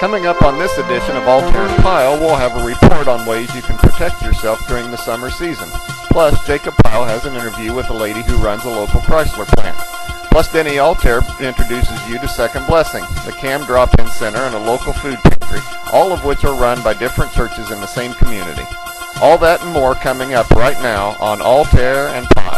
Coming up on this edition of Altherr and Pyle, we'll have a report on ways you can protect yourself during the summer season. Plus, Jacob Pyle has an interview with a lady who runs a local Chrysler plant. Plus, Denny Altherr introduces you to Second Blessing, the Cam Drop-In Center and a local food pantry, all of which are run by different churches in the same community. All that and more coming up right now on Altherr and Pyle.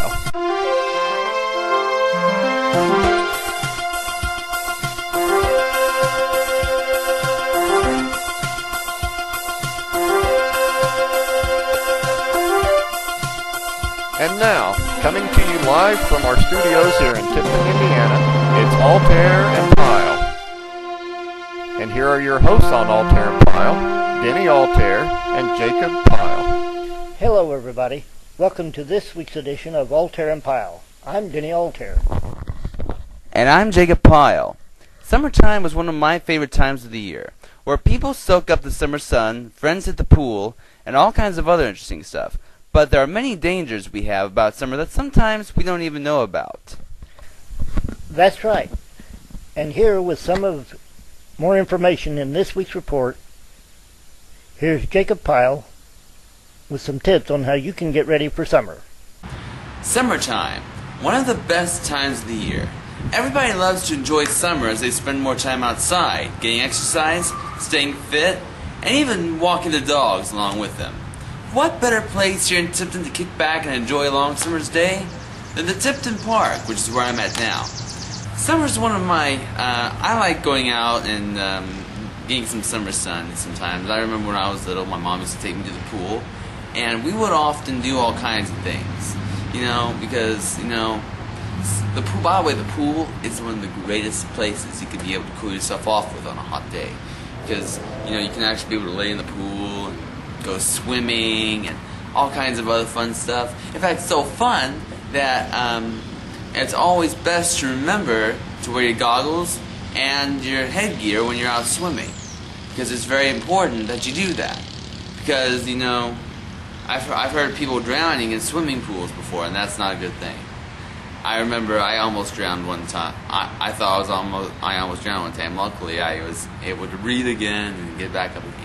And now, coming to you live from our studios here in Tipton, Indiana, it's Altherr and Pyle. And here are your hosts on Altherr and Pyle, Denny Altherr and Jacob Pyle. Hello everybody. Welcome to this week's edition of Altherr and Pyle. I'm Denny Altherr. And I'm Jacob Pyle. Summertime was one of my favorite times of the year, where people soak up the summer sun, friends hit the pool, and all kinds of other interesting stuff. But there are many dangers we have about summer that sometimes we don't even know about. That's right. And here with some of more information in this week's report, here's Jacob Pyle with some tips on how you can get ready for summer. Summertime, one of the best times of the year. Everybody loves to enjoy summer as they spend more time outside, getting exercise, staying fit, and even walking the dogs along with them. What better place here in Tipton to kick back and enjoy a long summer's day than the Tipton Park, which is where I'm at now. Summer's one of my, I like going out and getting some summer sun sometimes. I remember when I was little, my mom used to take me to the pool, and we would often do all kinds of things, because, the pool, by the way, the pool is one of the greatest places you could be able to cool yourself off with on a hot day, because, you can actually be able to lay in the pool and go swimming and all kinds of other fun stuff. In fact, it's so fun that it's always best to remember to wear your goggles and your headgear when you're out swimming, because it's very important that you do that, because I've heard people drowning in swimming pools before, and that's not a good thing. I remember I almost drowned one time. I thought I almost drowned one time. Luckily, I was able to breathe again and get back up in the air.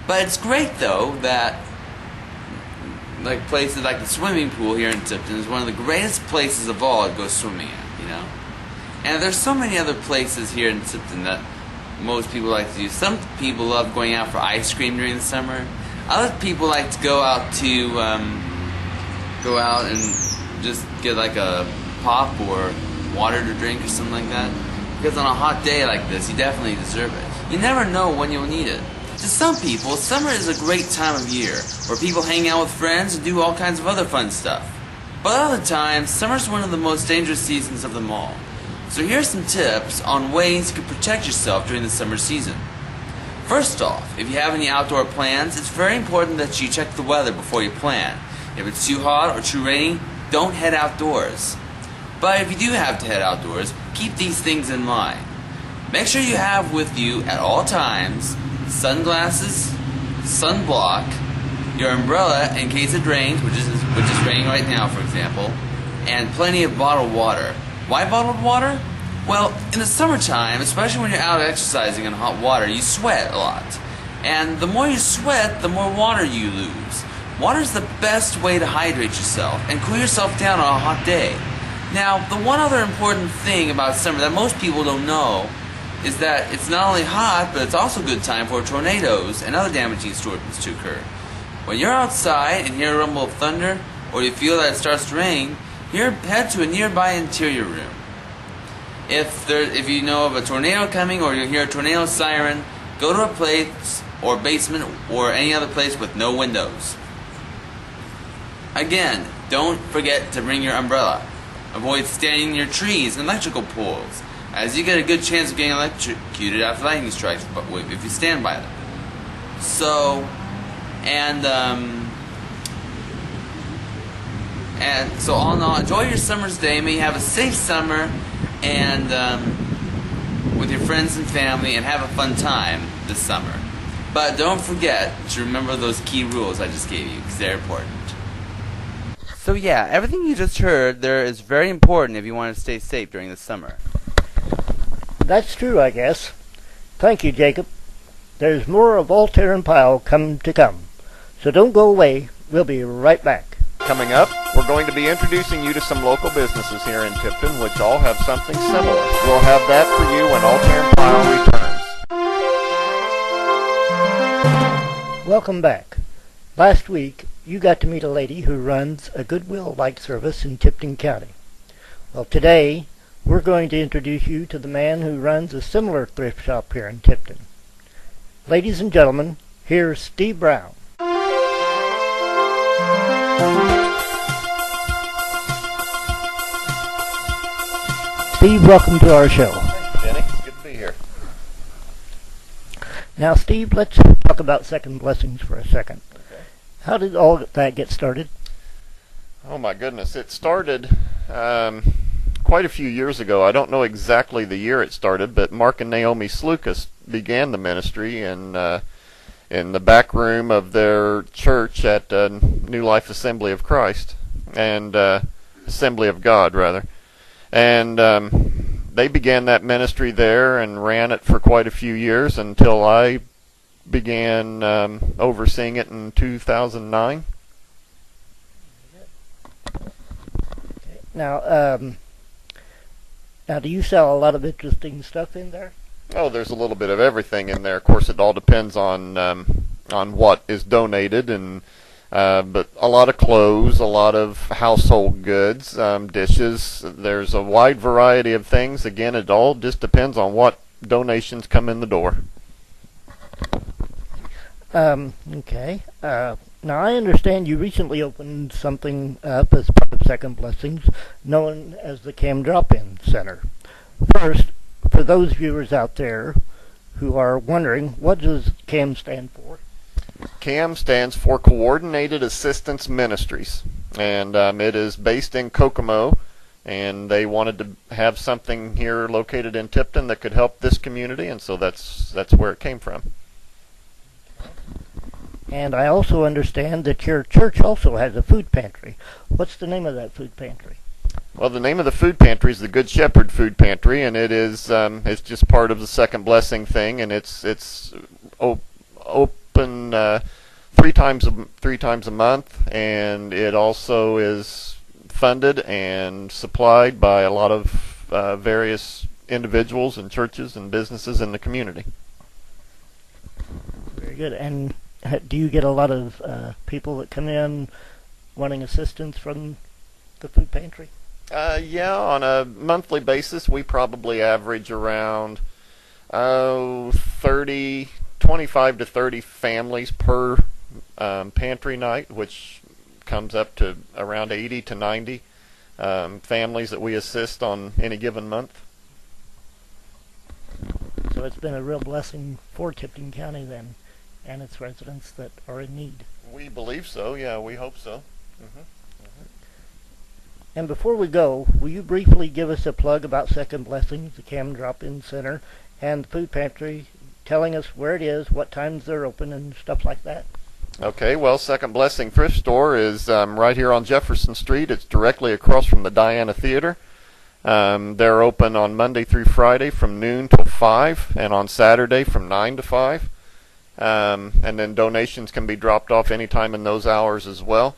But it's great, though, that places like the swimming pool here in Tipton is one of the greatest places of all to go swimming at, And there's so many other places here in Tipton that most people like to do. Some people love going out for ice cream during the summer. Other people like to go out and just get like a pop or water to drink or something like that. Because on a hot day like this, you definitely deserve it. You never know when you'll need it. To some people, summer is a great time of year, where people hang out with friends and do all kinds of other fun stuff. But other times, summer's one of the most dangerous seasons of them all. So here's some tips on ways you can protect yourself during the summer season. First off, if you have any outdoor plans, it's very important that you check the weather before you plan. If it's too hot or too rainy, don't head outdoors. But if you do have to head outdoors, keep these things in mind. Make sure you have with you at all times sunglasses, sunblock, your umbrella in case it rains, which is raining right now, for example, and plenty of bottled water. Why bottled water? Well, in the summertime, especially when you're out exercising in hot water, you sweat a lot. And the more you sweat, the more water you lose. Water is the best way to hydrate yourself and cool yourself down on a hot day. Now, the one other important thing about summer that most people don't know is that it's not only hot, but it's also a good time for tornadoes and other damaging storms to occur. When you're outside and hear a rumble of thunder, or you feel that it starts to rain, head to a nearby interior room. If you know of a tornado coming or you hear a tornado siren, go to a place or basement or any other place with no windows. Again, don't forget to bring your umbrella. Avoid standing near trees and electrical poles, as you get a good chance of getting electrocuted after lightning strikes if you stand by them. So all in all, enjoy your summer's day. May you have a safe summer and with your friends and family, and have a fun time this summer. But don't forget to remember those key rules I just gave you, because they're important. So yeah, everything you just heard there is very important if you want to stay safe during the summer. That's true, I guess. Thank you, Jacob. There's more of Altherr and Pyle to come. So don't go away. We'll be right back. Coming up, we're going to be introducing you to some local businesses here in Tipton, which all have something similar. We'll have that for you when Altherr and Pyle returns. Welcome back. Last week, you got to meet a lady who runs a Goodwill Light Service in Tipton County. Well, today, we're going to introduce you to the man who runs a similar thrift shop here in Tipton. Ladies and gentlemen, here's Steve Brown. Steve, welcome to our show. Thank you, Denny. It's good to be here. Now, Steve, let's talk about Second Blessings for a second. Okay. How did all that get started? Oh my goodness, it started quite a few years ago. I don't know exactly the year it started, but Mark and Naomi Slukas began the ministry in the back room of their church at New Life Assembly of Christ, and Assembly of God, rather. And they began that ministry there and ran it for quite a few years until I began overseeing it in 2009. Now, do you sell a lot of interesting stuff in there? Oh, there's a little bit of everything in there. Of course, it all depends on what is donated, and but a lot of clothes, a lot of household goods, dishes. There's a wide variety of things. Again, it all just depends on what donations come in the door. Okay. Now, I understand you recently opened something up as part of Second Blessings, known as the Cam Drop-In Center. First, for those viewers out there who are wondering, what does CAM stand for? CAM stands for Coordinated Assistance Ministries, and it is based in Kokomo, and they wanted to have something here located in Tipton that could help this community, and so that's where it came from. And I also understand that your church also has a food pantry. What's the name of that food pantry? Well, the name of the food pantry is the Good Shepherd Food Pantry, and it is it's just part of the Second Blessing thing, and it's open three times a month, and it also is funded and supplied by a lot of various individuals and churches and businesses in the community. Very good. And do you get a lot of people that come in wanting assistance from the food pantry? Yeah, on a monthly basis, we probably average around 25 to 30 families per pantry night, which comes up to around 80 to 90 families that we assist on any given month. So it's been a real blessing for Tipton County then, and its residents that are in need. We believe so, yeah, we hope so. And before we go, will you briefly give us a plug about Second Blessings, the Cam Drop-In Center, and the food pantry, telling us where it is, what times they're open, and stuff like that? Okay, well, Second Blessing Thrift Store is right here on Jefferson Street. It's directly across from the Diana Theater. They're open on Monday through Friday from noon till 5, and on Saturday from 9 to 5. And then donations can be dropped off anytime in those hours as well.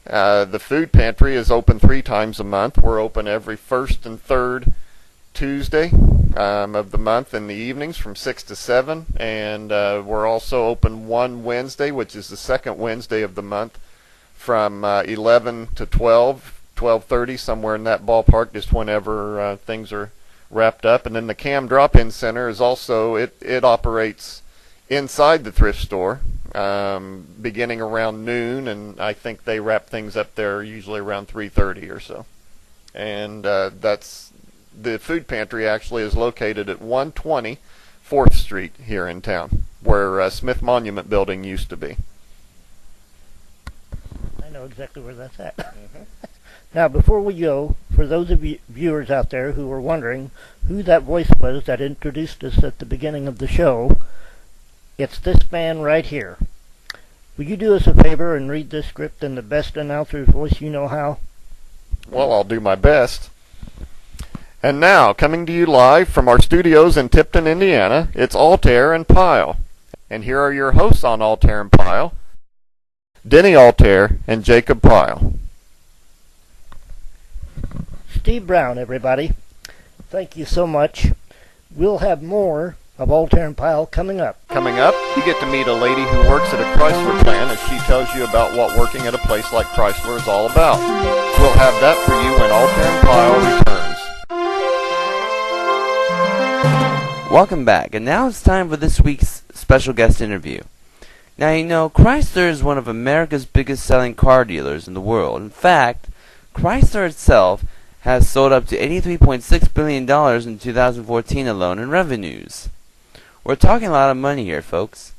The food pantry is open 3 times a month. We're open every first and third Tuesday of the month in the evenings from 6 to 7, and we're also open one Wednesday, which is the second Wednesday of the month, from 11 to 12:30, somewhere in that ballpark, just whenever things are wrapped up. And then the Cam Drop-In Center is also, it operates inside the thrift store, beginning around noon, and I think they wrap things up there usually around 3:30 or so. And that's the food pantry actually is located at 120 4th Street here in town, where Smith Monument Building used to be. I know exactly where that's at. Now, before we go, for those of you viewers out there who were wondering who that voice was that introduced us at the beginning of the show, it's this man right here. Will you do us a favor and read this script in the best announcer's voice you know how? Well, I'll do my best. And now, coming to you live from our studios in Tipton, Indiana, it's Altherr and Pyle. And here are your hosts on Altherr and Pyle, Denny Altherr and Jacob Pyle. Steve Brown, everybody. Thank you so much. We'll have more of Altherr and Pyle coming up. Coming up, you get to meet a lady who works at a Chrysler plant as she tells you about what working at a place like Chrysler is all about. We'll have that for you when Altherr and Pyle returns. Welcome back, and now it's time for this week's special guest interview. Now, you know, Chrysler is one of America's biggest selling car dealers in the world. In fact, Chrysler itself has sold up to $83.6 billion in 2014 alone in revenues. We're talking a lot of money here, folks.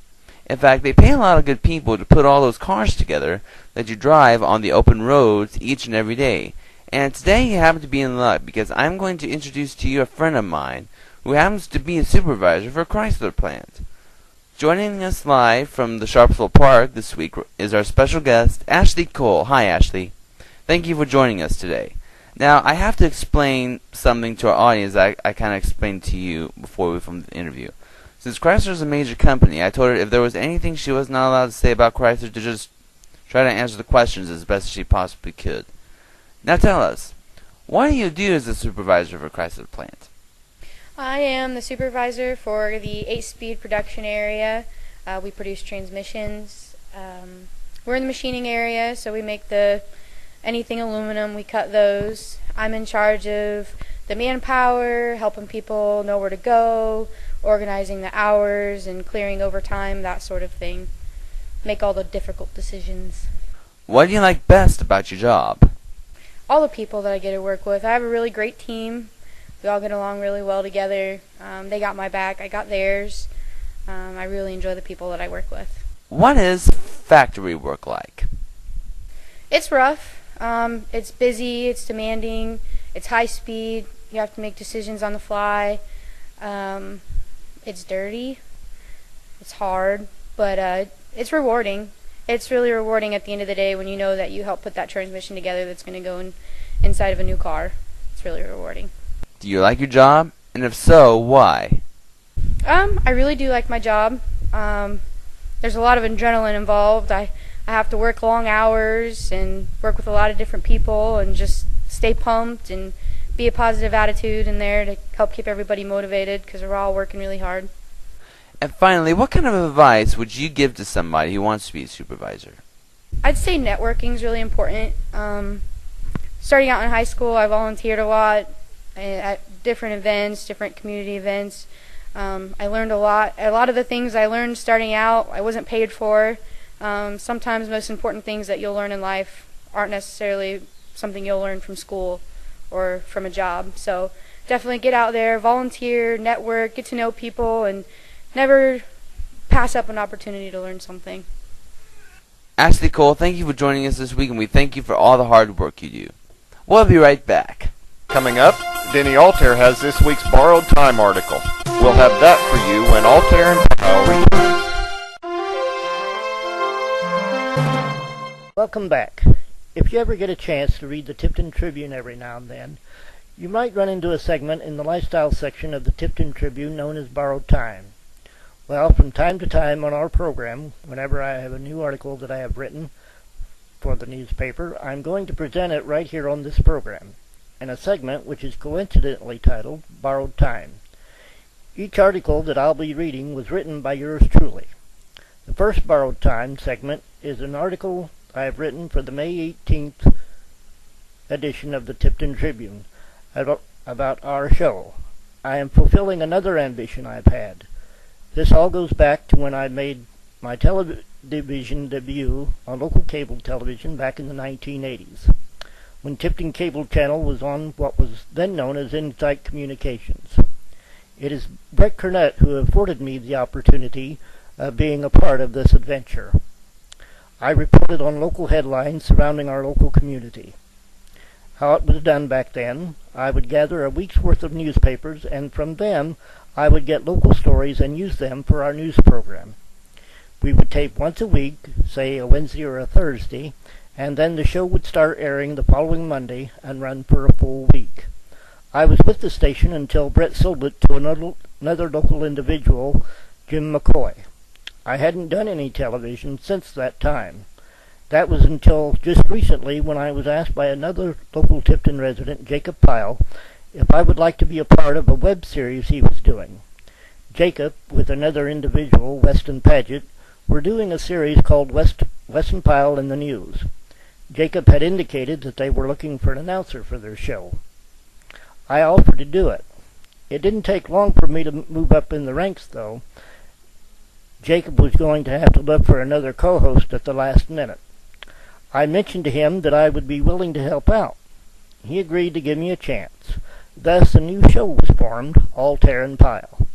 In fact, they pay a lot of good people to put all those cars together that you drive on the open roads each and every day. And today you happen to be in luck because I'm going to introduce to you a friend of mine who happens to be a supervisor for a Chrysler plant. Joining us live from the Sharpsville Park this week is our special guest, Ashley Cole. Hi, Ashley. Thank you for joining us today. Now, I have to explain something to our audience I kind of explained to you before we filmed the interview. Since Chrysler is a major company, I told her if there was anything she was not allowed to say about Chrysler to just try to answer the questions as best as she possibly could. Now tell us, what do you do as a supervisor for a Chrysler plant? I am the supervisor for the 8-speed production area. We produce transmissions. We're in the machining area, so we make anything aluminum, we cut those. I'm in charge of the manpower, helping people know where to go, organizing the hours and clearing overtime, that sort of thing. Make all the difficult decisions. What do you like best about your job? All the people that I get to work with. I have a really great team. We all get along really well together. They got my back, I got theirs. I really enjoy the people that I work with. What is factory work like? It's rough. It's busy, it's demanding, it's high speed. You have to make decisions on the fly. It's dirty. It's hard, but it's rewarding. It's really rewarding at the end of the day when you know that you helped put that transmission together that's going to go inside of a new car. It's really rewarding. Do you like your job? And if so, why? I really do like my job. There's a lot of adrenaline involved. I have to work long hours and work with a lot of different people and just stay pumped and be a positive attitude in there to help keep everybody motivated because we're all working really hard. And finally, what kind of advice would you give to somebody who wants to be a supervisor? I'd say networking is really important. Starting out in high school, I volunteered a lot at different events, different community events. I learned a lot. A lot of the things I learned starting out, I wasn't paid for. Sometimes the most important things that you'll learn in life aren't necessarily something you'll learn from school or from a job. So definitely get out there, volunteer, network, get to know people, and never pass up an opportunity to learn something. Ashley Cole, thank you for joining us this week, and we thank you for all the hard work you do. We'll be right back. Coming up, Denny Altherr has this week's Borrowed Time article. We'll have that for you when Altherr and Pyle returns. Welcome back. If you ever get a chance to read the Tipton Tribune every now and then, you might run into a segment in the lifestyle section of the Tipton Tribune known as Borrowed Time. Well, from time to time on our program, whenever I have a new article that I have written for the newspaper, I'm going to present it right here on this program, in a segment which is coincidentally titled Borrowed Time. Each article that I'll be reading was written by yours truly. The first Borrowed Time segment is an article I have written for the May 18th edition of the Tipton Tribune about our show. I am fulfilling another ambition I've had. This all goes back to when I made my television debut on local cable television back in the 1980s, when Tipton Cable Channel was on what was then known as Insight Communications. It is Brett Kernett who afforded me the opportunity of being a part of this adventure. I reported on local headlines surrounding our local community. How it was done back then, I would gather a week's worth of newspapers, and from them I would get local stories and use them for our news program. We would tape once a week, say a Wednesday or a Thursday, and then the show would start airing the following Monday and run for a full week. I was with the station until Brett sold it to another local individual, Jim McCoy. I hadn't done any television since that time. That was until just recently when I was asked by another local Tipton resident, Jacob Pyle, if I would like to be a part of a web series he was doing. Jacob, with another individual, Weston Paget, were doing a series called Weston Pyle in the News. Jacob had indicated that they were looking for an announcer for their show. I offered to do it. It didn't take long for me to move up in the ranks, though. Jacob was going to have to look for another co-host at the last minute. I mentioned to him that I would be willing to help out. He agreed to give me a chance. Thus, a new show was formed, Altherr and Pyle.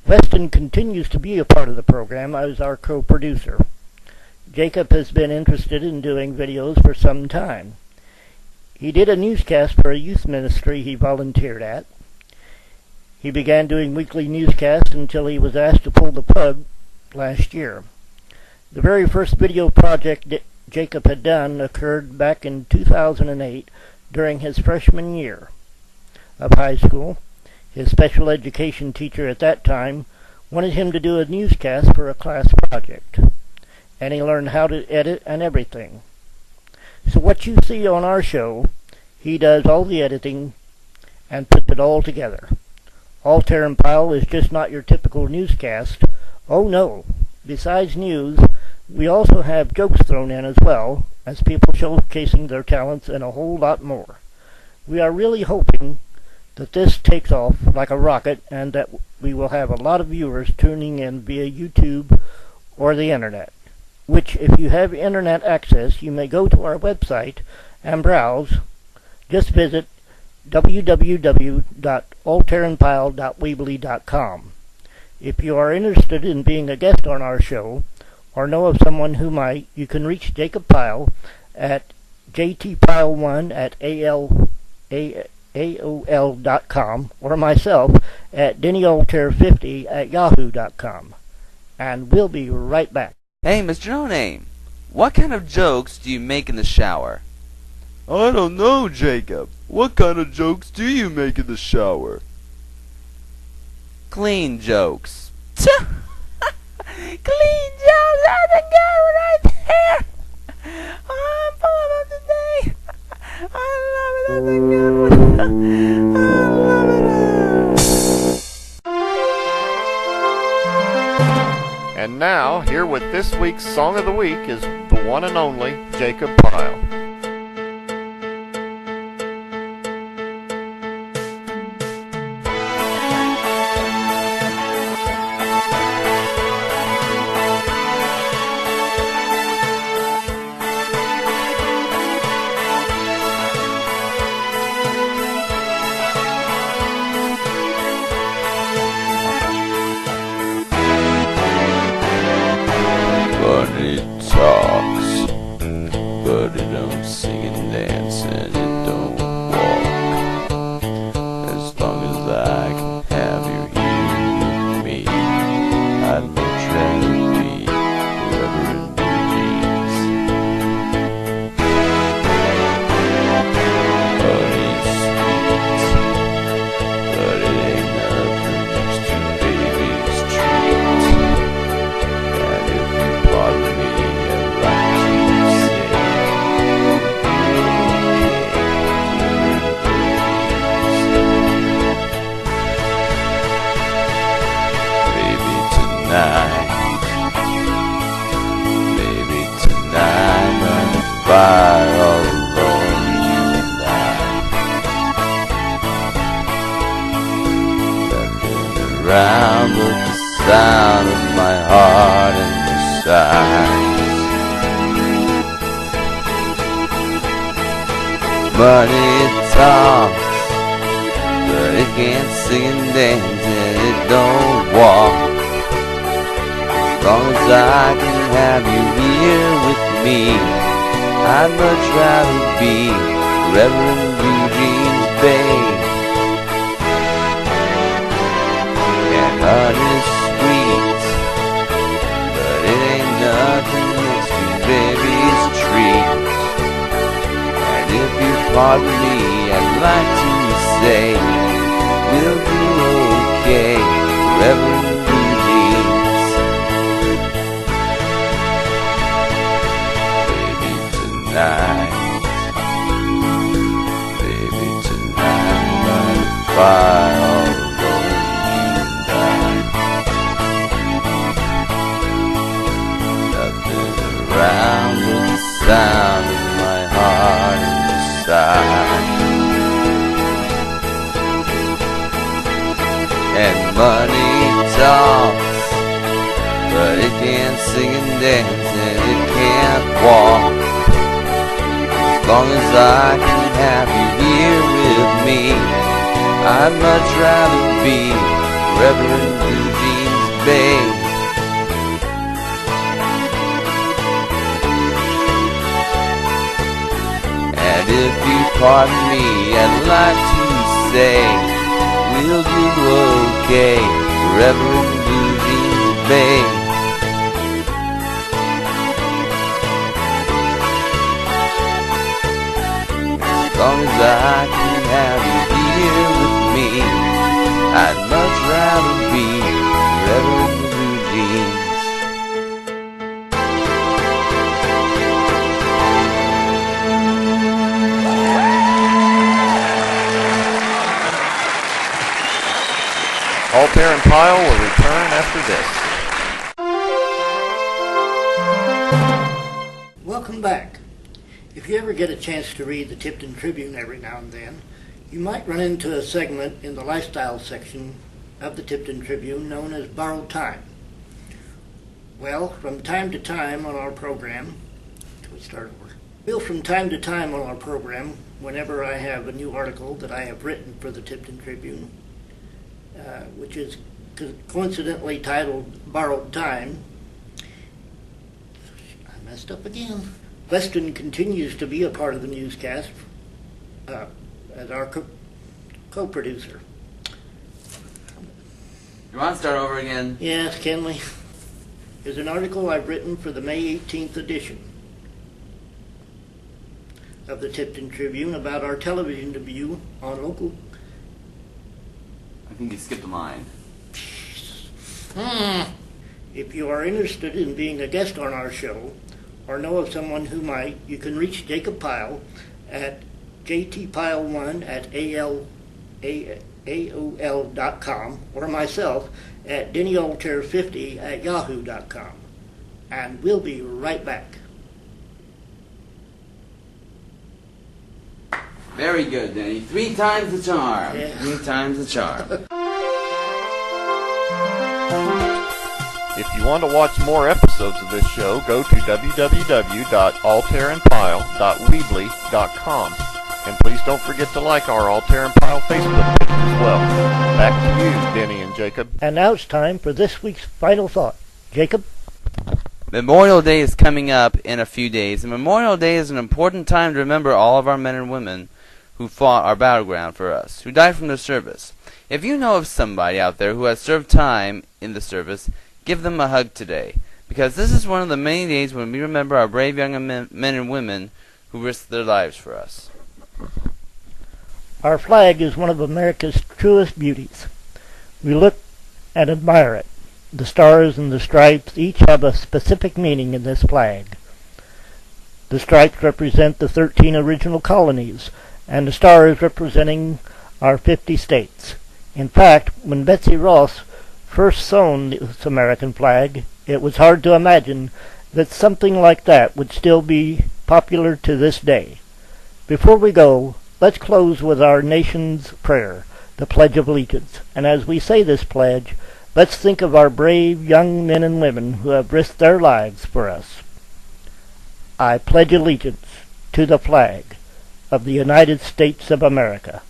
Weston continues to be a part of the program as our co-producer. Jacob has been interested in doing videos for some time. He did a newscast for a youth ministry he volunteered at. He began doing weekly newscasts until he was asked to pull the plug last year. The very first video project that Jacob had done occurred back in 2008 during his freshman year of high school. His special education teacher at that time wanted him to do a newscast for a class project, and he learned how to edit and everything. So what you see on our show, he does all the editing and puts it all together. Altherr and Pyle is just not your typical newscast. Oh no, besides news, we also have jokes thrown in as well, as people showcasing their talents and a whole lot more. We are really hoping that this takes off like a rocket and that we will have a lot of viewers tuning in via YouTube or the internet, which if you have internet access, you may go to our website and browse. Just visit www.altherandpyle.weebly.com. If you are interested in being a guest on our show, or know of someone who might, you can reach Jacob Pyle at jtpyle1@aol.com or myself at dennyalterr50@yahoo.com. And we'll be right back. Hey, Mr. No Name, what kind of jokes do you make in the shower? I don't know, Jacob. What kind of jokes do you make in the shower? Clean jokes. Clean jokes, that's a good one right there. Oh, I'm full of them today. I love it, that's a good one. I love it. And now, here with this week's Song of the Week is the one and only Jacob Pyle. Bunny talks, but it don't sing and dance and it don't walk. As long as I can have you here with me, I'd much rather be forever in blue jeans. Bunny sweet, but it ain't nothing next to baby's treat. And if you pardon me, I'd like to say, baby, tonight, I'm by all alone, you and I. Looking around, but the sound of my heart and the sighs. Bunny talks, but it can't sing and dance and it don't walk. As long as I can have you here with me, I'd much rather be forever in blue jeans, babe. And honey's sweet, but it ain't nothing next to baby's treat. And if you pardon me, I'd like to say, we'll do okay forever in blue jeans. Pyle, don't you die. Nothing around but the sound of my heart inside. And money talks, but it can't sing and dance, and it can't walk. As long as I can have you here with me, I'd much rather be Reverend Eugene's babe. And if you pardon me, I'd like to say we'll do okay, Reverend Eugene's babe. As long as I can have you here with me, I'd much rather be Reverend Eugene's. Altherr and Pyle will return after this. Welcome back. If you ever get a chance to read the Tipton Tribune every now and then, you might run into a segment in the lifestyle section of the Tipton Tribune known as Borrowed Time. Well, from time to time on our program, whenever I have a new article that I have written for the Tipton Tribune, which is coincidentally titled Borrowed Time. I messed up again. Weston continues to be a part of the newscast as our co-producer. You want to start over again? Yes, Kenley. There's an article I've written for the May 18th edition of the Tipton Tribune about our television debut on local... I think you skipped a line. If you are interested in being a guest on our show, or know of someone who might, you can reach Jacob Pyle at jtpyle1@aol.com or myself at dennyalterr50@yahoo.com. And we'll be right back. Very good, Denny. 3 times the charm. Yeah. 3 times the charm. If you want to watch more episodes of this show, go to www.altherrandpyle.weebly.com. And please don't forget to like our Altherr and Pyle Facebook page as well. Back to you, Denny and Jacob. And now it's time for this week's final thought. Jacob? Memorial Day is coming up in a few days, and Memorial Day is an important time to remember all of our men and women who fought our battleground for us, who died from their service. If you know of somebody out there who has served time in the service, give them a hug today, because this is one of the many days when we remember our brave young men and women who risked their lives for us. Our flag is one of America's truest beauties. We look and admire it. The stars and the stripes each have a specific meaning in this flag. The stripes represent the 13 original colonies, and the stars representing our 50 states. In fact, when Betsy Ross first sewn this American flag, it was hard to imagine that something like that would still be popular to this day. Before we go, let's close with our nation's prayer, the Pledge of Allegiance. And as we say this pledge, let's think of our brave young men and women who have risked their lives for us. I pledge allegiance to the flag of the United States of America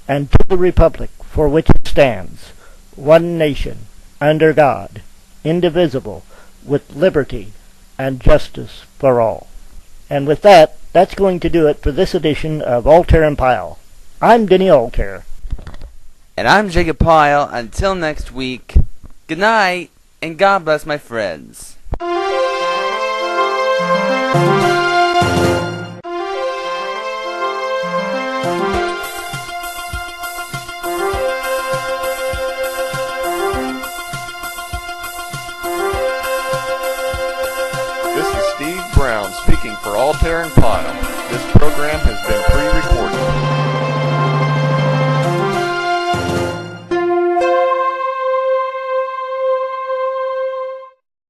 and to the republic for which it stands, one nation, under God, indivisible, with liberty and justice for all. And with that, that's going to do it for this edition of Altherr and Pyle. I'm Denny Altherr. And I'm Jacob Pyle. Until next week, good night, and God bless my friends. This is Steve Brown speaking for Altherr and Pyle. This program has been